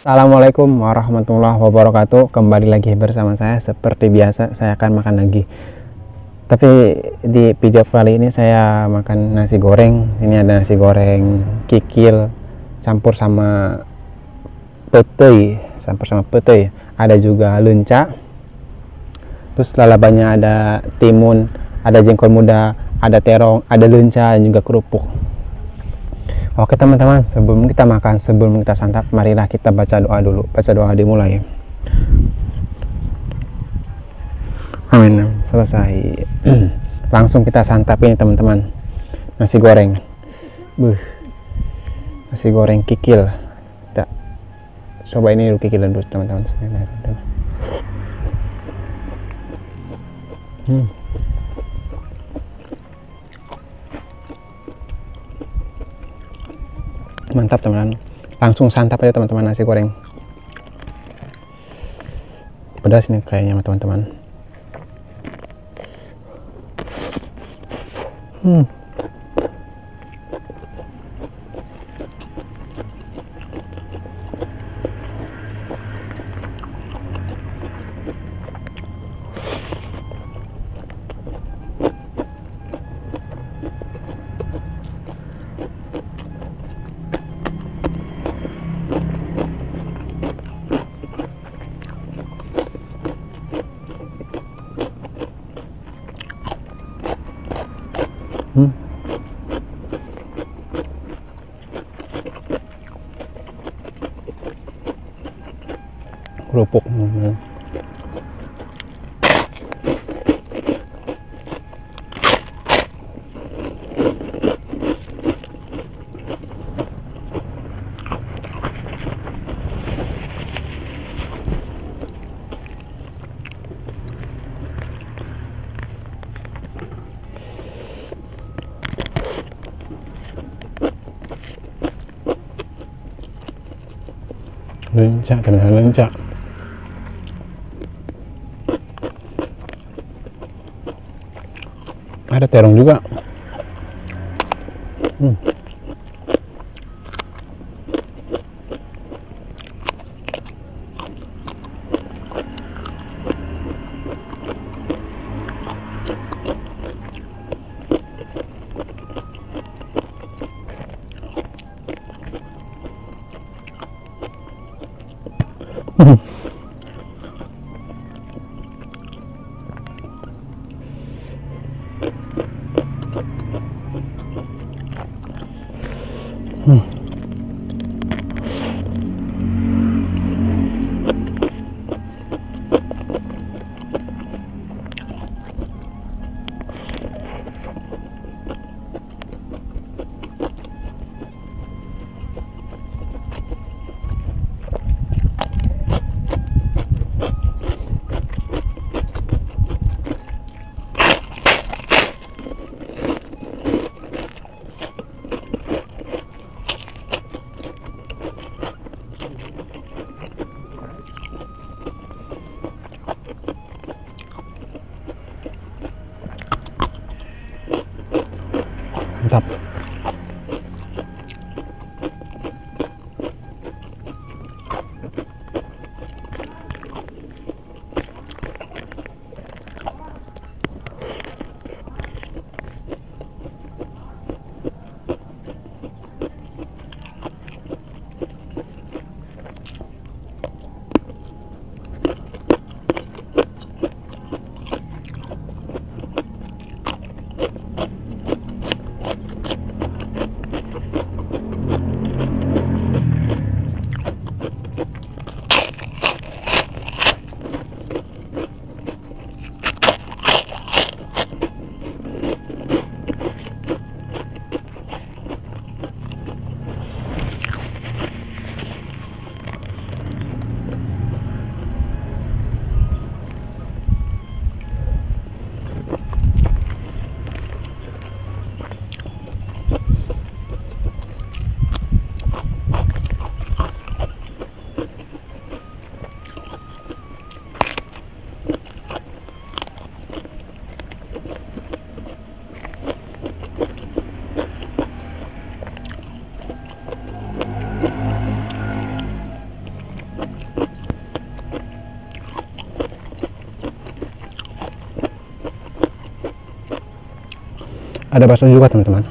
Assalamualaikum warahmatullahi wabarakatuh. Kembali lagi bersama saya. Seperti biasa saya akan makan lagi. Tapi di video kali ini saya makan nasi goreng. Ini ada nasi goreng kikil campur sama pete, Ada juga lenca. Terus lalabanya ada timun, ada jengkol muda, ada terong, ada lenca dan juga kerupuk. Oke teman-teman, sebelum kita makan, sebelum kita santap, marilah kita baca doa dulu. Baca doa dimulai. Amin. Selesai. Langsung kita santap ini teman-teman. Nasi goreng. Nasi goreng kikil. Kita coba ini dulu, kikilan dulu teman-teman. Mantap teman-teman, langsung santap aja teman-teman nasi goreng. Pedas nih kayaknya teman-teman. Kerupuk. Lenca teman-teman, lenca. Ada terong juga. Ada bakso juga teman-teman.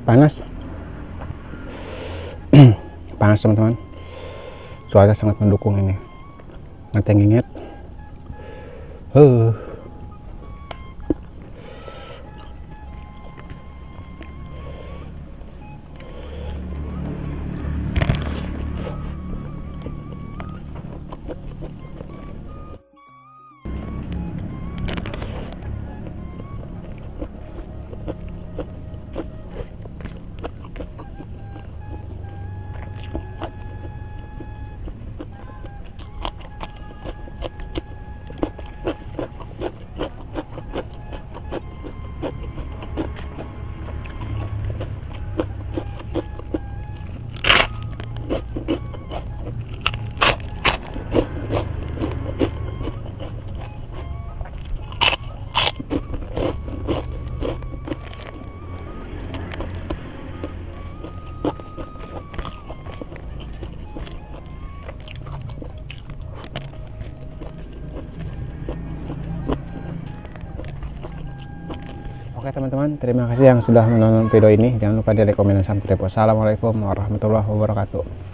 Panas. Panas teman-teman, cuaca sangat mendukung ini, ngeteng-nget. Oke teman-teman, terima kasih yang sudah menonton video ini. Jangan lupa di like, komen, dan subscribe. Wassalamualaikum warahmatullahi wabarakatuh.